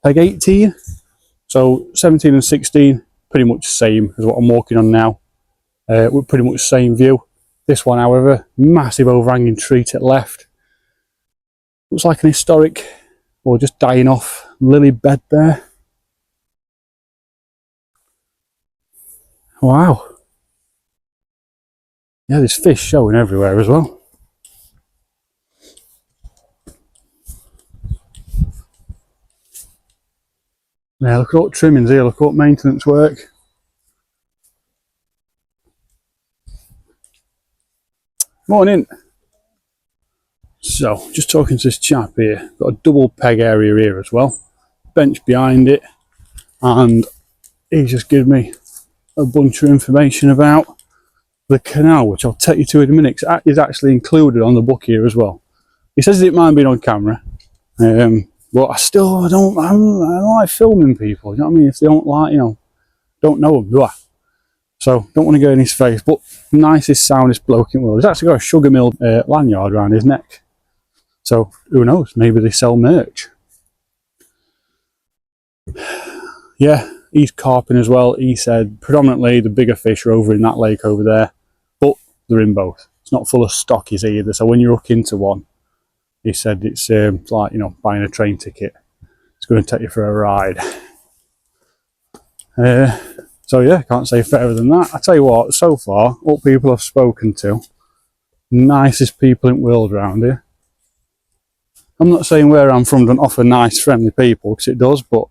Peg 18. So 17 and 16, pretty much the same as what I'm walking on now. We're pretty much the same view. This one, however, massive overhanging tree to the left. Looks like an historic, or just dying off, lily bed there. Wow. Yeah, there's fish showing everywhere as well. Yeah, look at what trimmings here, look at what maintenance work. Morning. So, just talking to this chap here, got a double peg area here as well. Bench behind it, and he's just given me a bunch of information about the canal, which I'll take you to in a minute, because it is actually included on the book here as well. He says it might be on camera, but I don't like filming people, you know what I mean? If they don't like, you know, don't know them, do I? So, don't want to go in his face, but nicest, soundest bloke in the world. He's actually got a sugar mill lanyard around his neck. So, who knows, maybe they sell merch. Yeah, he's carping as well. He said predominantly the bigger fish are over in that lake over there, but they're in both. It's not full of stockies either, so when you hook into one, he said it's like, you know, buying a train ticket. It's going to take you for a ride. So yeah, can't say fairer than that. I tell you what, so far, all people I've spoken to, nicest people in the world around here. I'm not saying where I'm from don't offer nice, friendly people, because it does, but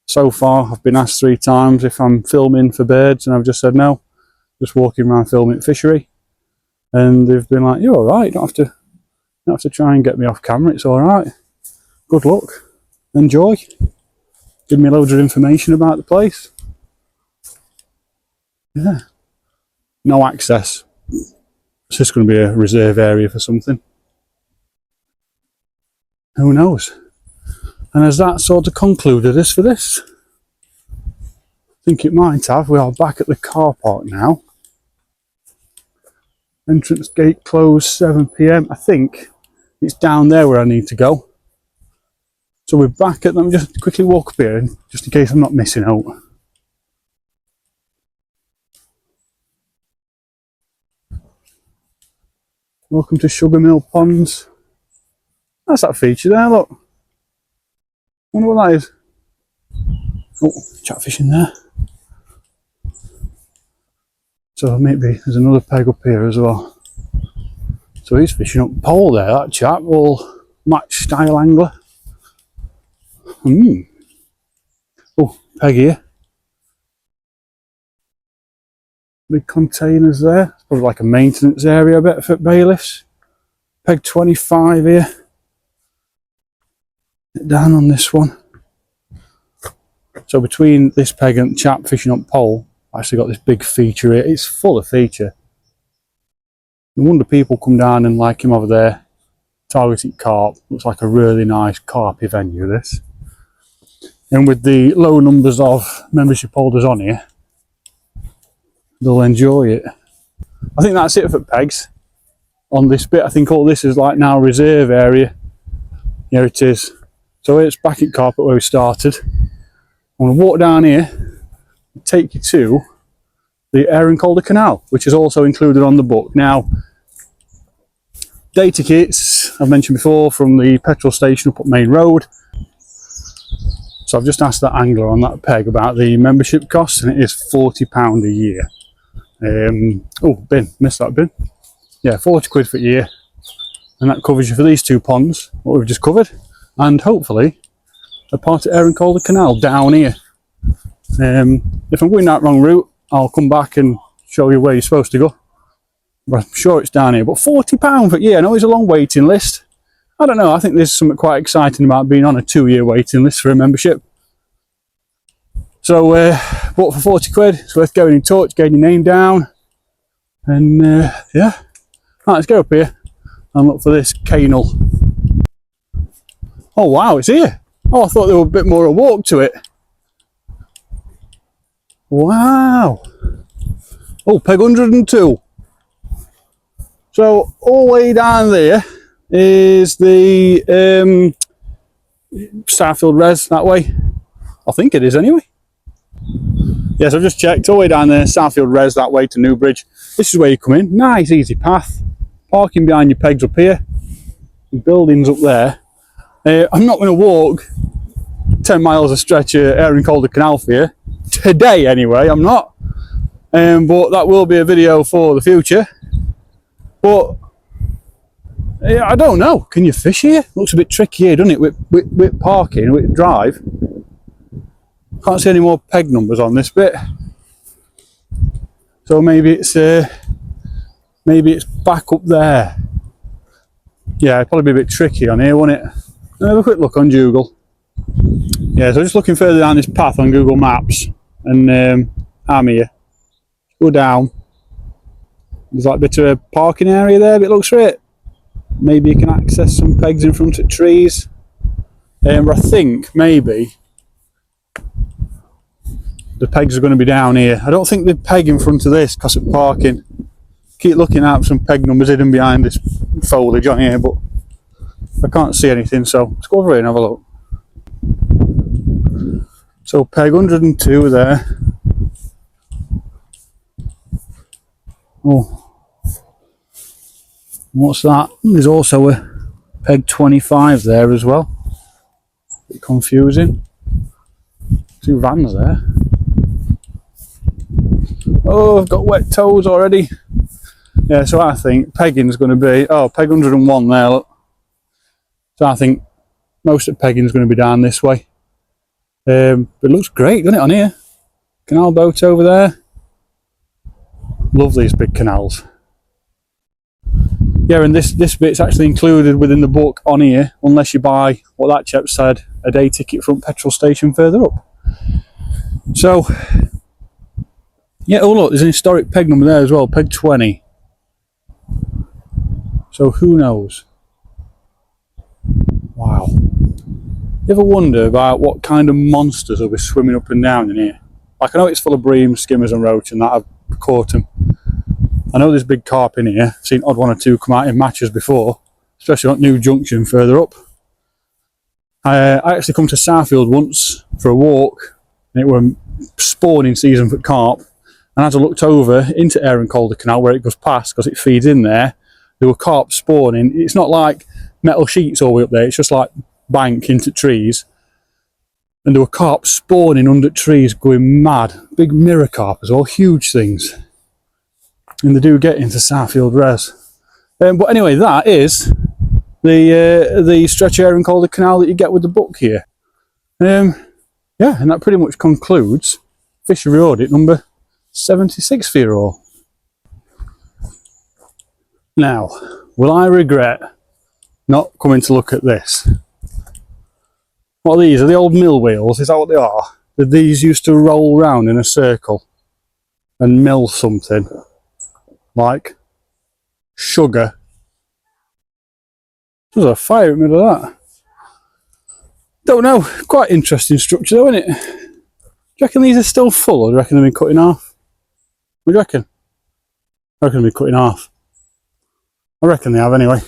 so far I've been asked 3 times if I'm filming for birds, and I've just said no, just walking around filming fishery. And they've been like, you're alright, you don't have to try and get me off camera, it's alright. Good luck, enjoy. Give me loads of information about the place. Yeah. No access. It's just going to be a reserve area for something. Who knows? And has that sort of concluded us for this? I think it might have. We are back at the car park now. Entrance gate closed 7 PM. I think it's down there where I need to go. So we're back at them. Just quickly walk up here, just in case I'm not missing out. Welcome to Sugar Mill Ponds. That's that feature there, look. Wonder what that is. Oh, chatfish in there. So maybe there's another peg up here as well. So he's fishing up pole there, that chap, all match style angler. Oh, peg here. Big containers there. It's probably like a maintenance area, I bet, for bailiffs. Peg 25 here. Down on this one. So between this peg and the chap fishing on pole, I actually got this big feature here. It's full of feature. No wonder people come down and like him over there, targeting carp. Looks like a really nice carpy venue, this. And with the low numbers of membership holders on here, they'll enjoy it. I think that's it for pegs on this bit. I think all this is like now reserve area. Here it is. So it's back at carpet where we started. I'm going to walk down here and take you to the Aire and Calder canal, which is also included on the book. Now, day tickets, I've mentioned before, from the petrol station up at Main Road. So I've just asked that angler on that peg about the membership cost, and it is £40 a year. Oh, bin, missed that bin. Yeah, 40 quid for a year. And that covers you for these two ponds, what we've just covered. And hopefully, a part of Aire and Calder canal down here. If I'm going that wrong route, I'll come back and show you where you're supposed to go. But I'm sure it's down here. But £40 for a year, I know it's a long waiting list. I don't know, I think there's something quite exciting about being on a 2-year waiting list for a membership. So, but for 40 quid, it's worth going in touch, getting your name down. And yeah, right, let's go up here and look for this canal. Oh wow, it's here. Oh, I thought there was a bit more a walk to it. Wow. Oh, peg 102. So all the way down there is the Starfield Res that way. I think it is anyway. Yes, I've just checked. All the way down there, Starfield Res that way to Newbridge. This is where you come in. Nice, easy path. Parking behind your pegs up here. Buildings up there. I'm not going to walk 10 miles a stretch of Aire and Calder canal for you. Today, anyway, I'm not. But that will be a video for the future. But yeah, I don't know. Can you fish here? Looks a bit tricky here, doesn't it? With parking, with drive. Can't see any more peg numbers on this bit. So maybe it's back up there. Yeah, it'd probably be a bit tricky on here, wouldn't it? Have a quick look on Google. Yeah, so just looking further down this path on Google Maps, and I'm here. Go down. There's like a bit of a parking area there, but it looks right. Maybe you can access some pegs in front of trees. I think maybe the pegs are going to be down here. I don't think the peg in front of this because of parking. Keep looking at some peg numbers hidden behind this foliage on here, but I can't see anything, so let's go over here and have a look. So peg 102 there. Oh, what's that? There's also a peg 25 there as well. Bit confusing. 2 vans there. Oh, I've got wet toes already. Yeah, so I think pegging's going to be, oh, peg 101 there, look. So I think most of pegging's going to be down this way. But it looks great, doesn't it, on here? Canal boat over there. Love these big canals. Yeah, and this bit's actually included within the book on here, unless you buy, what that chap said, a day ticket from petrol station further up. So, yeah, oh look, there's an historic peg number there as well, peg 20. So who knows? Wow. You ever wonder about what kind of monsters will be swimming up and down in here? Like, I know it's full of bream, skimmers and roach and that, I've caught them. I know there's big carp in here. I've seen odd one or two come out in matches before, especially at New Junction further up. I actually come to Starfield once for a walk, and it was spawning season for carp. And as I looked over into Aire and Calder Canal where it goes past, because it feeds in there were carp spawning. It's not like metal sheets all the way up there, it's just like bank into trees. And there were carp spawning under trees going mad. Big mirror carp as well, huge things. And they do get into Starfield Res. But anyway, that is the stretch Aire and Calder Canal that you get with the book here. Yeah, and that pretty much concludes fishery audit number 76 for you all. Now, will I regret not coming to look at this? What are these? Are the old mill wheels? Is that what they are? That these used to roll round in a circle and mill something like sugar. There's a fire in the middle of that. Don't know. Quite interesting structure though, isn't it? Do you reckon these are still full, or do you reckon they've been cut in half? What do you reckon? I reckon they've been cut in half. I reckon they have anyway.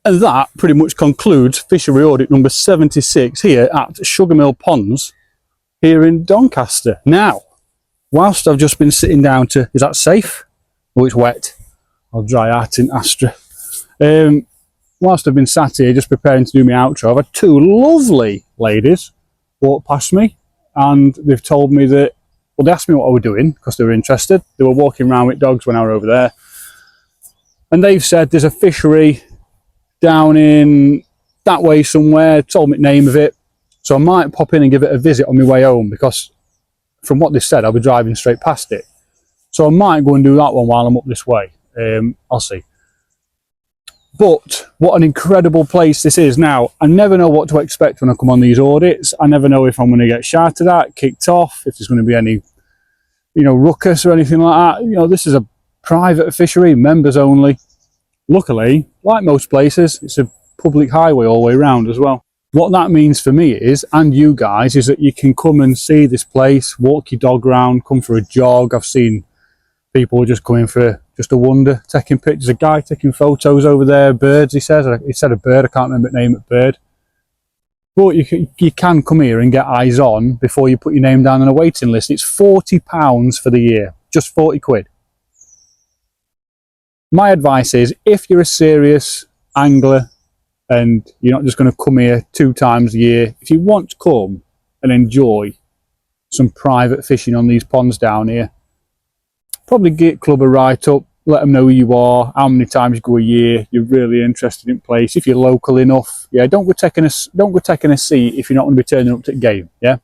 And that pretty much concludes fishery audit number 76 here at Sugar Mill Ponds here in Doncaster. Now, whilst I've just been sitting down to, is that safe? Oh, it's wet. I'll dry out in Astra. Whilst I've been sat here just preparing to do my outro, I've had two lovely ladies walk past me, and they've told me that, well, they asked me what I was doing because they were interested. They were walking around with dogs when I was over there, and they've said there's a fishery down in that way somewhere, told me the name of it, so I might pop in and give it a visit on my way home, because from what they said I'll be driving straight past it, so I might go and do that one while I'm up this way. I'll see. But what an incredible place this is. Now, I never know what to expect when I come on these audits. I never know if I'm going to get shouted at, kicked off, if there's going to be any, ruckus or anything like that. This is a private fishery, members only. Luckily, like most places, it's a public highway all the way around as well. What that means for me is, and you guys, is that you can come and see this place, walk your dog around, come for a jog. I've seen people just coming for just a wander, taking pictures. A guy taking photos over there, birds, he said a bird, I can't remember the name of the bird. But you can come here and get eyes on before you put your name down on a waiting list. It's £40 for the year, just 40 quid. My advice is, if you're a serious angler and you're not just going to come here 2 times a year, if you want to come and enjoy some private fishing on these ponds down here, probably get club a write up, let them know who you are, how many times you go a year, you're really interested in place. If you're local enough, yeah, don't go taking a seat if you're not going to be turning up to the game. Yeah,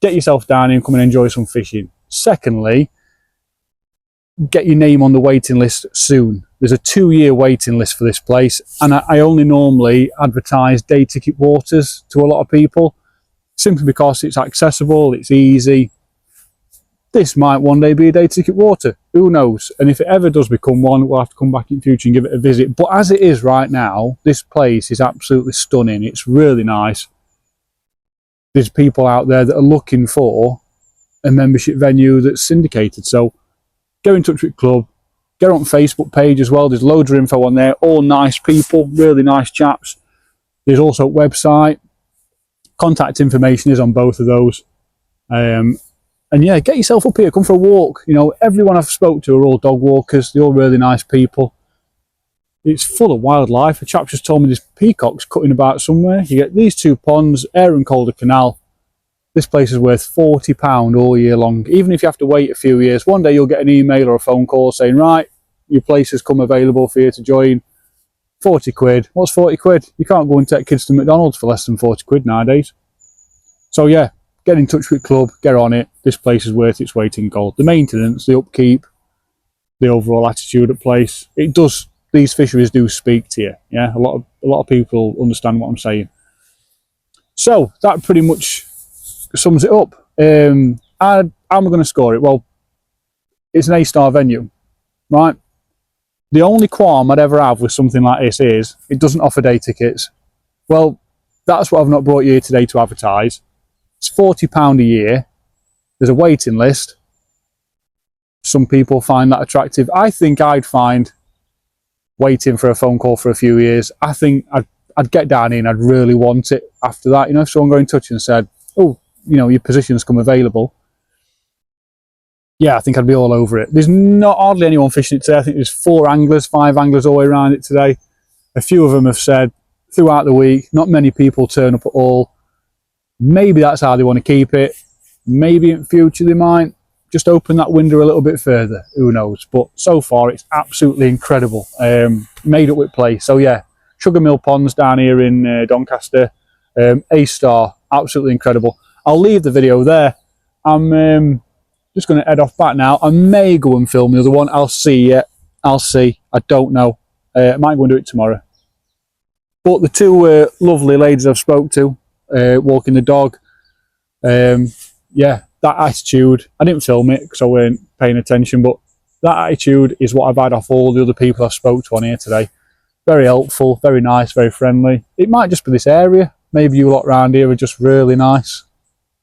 get yourself down here and come and enjoy some fishing. Secondly, get your name on the waiting list soon. There's a 2-year waiting list for this place, and I only normally advertise day ticket waters to a lot of people, simply because it's accessible, it's easy. This might one day be a day ticket water, who knows? And if it ever does become one, we'll have to come back in future and give it a visit. But as it is right now, this place is absolutely stunning. It's really nice. There's people out there that are looking for a membership venue that's syndicated, so get in touch with the club, get on Facebook page as well. There's loads of info on there, all nice people, really nice chaps. There's also a website, contact information is on both of those. And yeah, get yourself up here, come for a walk. Everyone I've spoke to are all dog walkers, they're all really nice people. It's full of wildlife. A chap just told me there's peacocks cutting about somewhere. You get these 2 ponds, Aire and Calder canal. This place is worth £40 all year long. Even if you have to wait a few years, one day you'll get an email or a phone call saying, right, your place has come available for you to join. 40 quid. What's 40 quid? You can't go and take kids to McDonald's for less than 40 quid nowadays. So yeah, get in touch with the club, get on it. This place is worth its weight in gold. The maintenance, the upkeep, the overall attitude at place, these fisheries do speak to you. Yeah, a lot of people understand what I'm saying. So that pretty much sums it up. How am I going to score it? Well, it's an A-star venue, right? The only qualm I'd ever have with something like this is it doesn't offer day tickets. Well, that's what I've not brought you here today to advertise. It's £40 a year. There's a waiting list. Some people find that attractive. I think I'd find waiting for a phone call for a few years. I think I'd get down here and I'd really want it after that. If someone got in touch and said, oh, your position's come available, yeah, I think I'd be all over it. There's not hardly anyone fishing it today. I think there's 5 anglers all the way around it today. A few of them have said throughout the week, not many people turn up at all. Maybe that's how they want to keep it. Maybe in future they might just open that window a little bit further. Who knows? But so far it's absolutely incredible. Made up with place. So yeah, Sugar Mill Ponds down here in Doncaster. A-star, absolutely incredible. I'll leave the video there. I'm just going to head off back now. I may go and film the other one. I'll see yet. I'll see. I don't know. I might go and do it tomorrow. But the two lovely ladies I've spoke to, walking the dog, yeah, that attitude, I didn't film it because I weren't paying attention, but that attitude is what I've had off all the other people I've spoke to on here today. Very helpful, very nice, very friendly. It might just be this area. Maybe you lot around here are just really nice.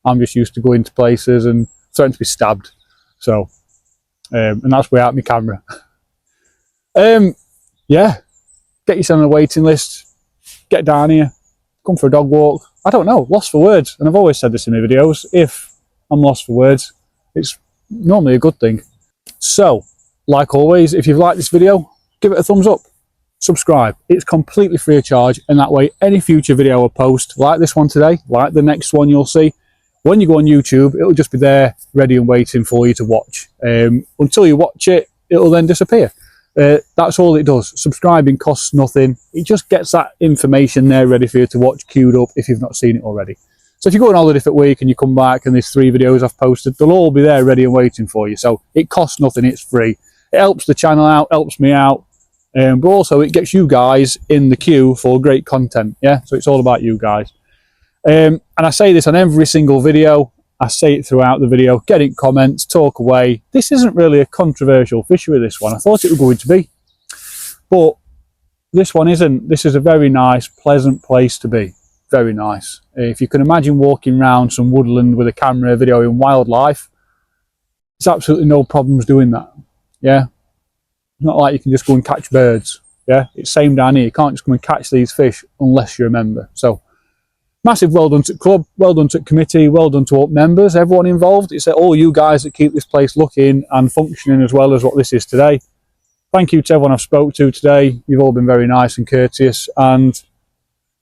I'm just used to going to places and threatening to be stabbed. So, and that's without my camera. Yeah, get yourself on a waiting list. Get down here. Come for a dog walk. I don't know, lost for words. And I've always said this in my videos. If I'm lost for words, it's normally a good thing. So, like always, if you've liked this video, give it a thumbs up. Subscribe. It's completely free of charge, and that way any future video I post, like this one today, like the next one you'll see, when you go on YouTube, it'll just be there ready and waiting for you to watch. Until you watch it, it'll then disappear. That's all it does. Subscribing costs nothing. It just gets that information there ready for you to watch, queued up if you've not seen it already. So if you go on holiday for a week and you come back and there's 3 videos I've posted, they'll all be there ready and waiting for you. So it costs nothing, it's free. It helps the channel out, helps me out, but also it gets you guys in the queue for great content. Yeah, so it's all about you guys. And I say this on every single video. I say it throughout the video. Get in comments, talk away. This isn't really a controversial fishery, this one. I thought it was going to be, but this one isn't. This is a very nice, pleasant place to be. Very nice. If you can imagine walking around some woodland with a camera videoing wildlife, it's absolutely no problems doing that. Yeah, it's not like you can just go and catch birds. Yeah, it's same down here. You can't just come and catch these fish unless you're a member. So massive well done to the club, well done to the committee, well done to all members, everyone involved. It's all you guys that keep this place looking and functioning as well as what this is today. Thank you to everyone I've spoke to today. You've all been very nice and courteous, and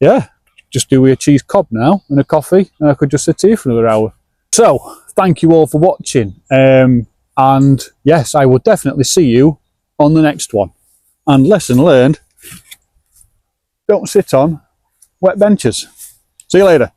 yeah, just do a cheese cob now and a coffee, and I could just sit here for another hour. So thank you all for watching, and yes, I will definitely see you on the next one. And lesson learned, don't sit on wet benches. See you later.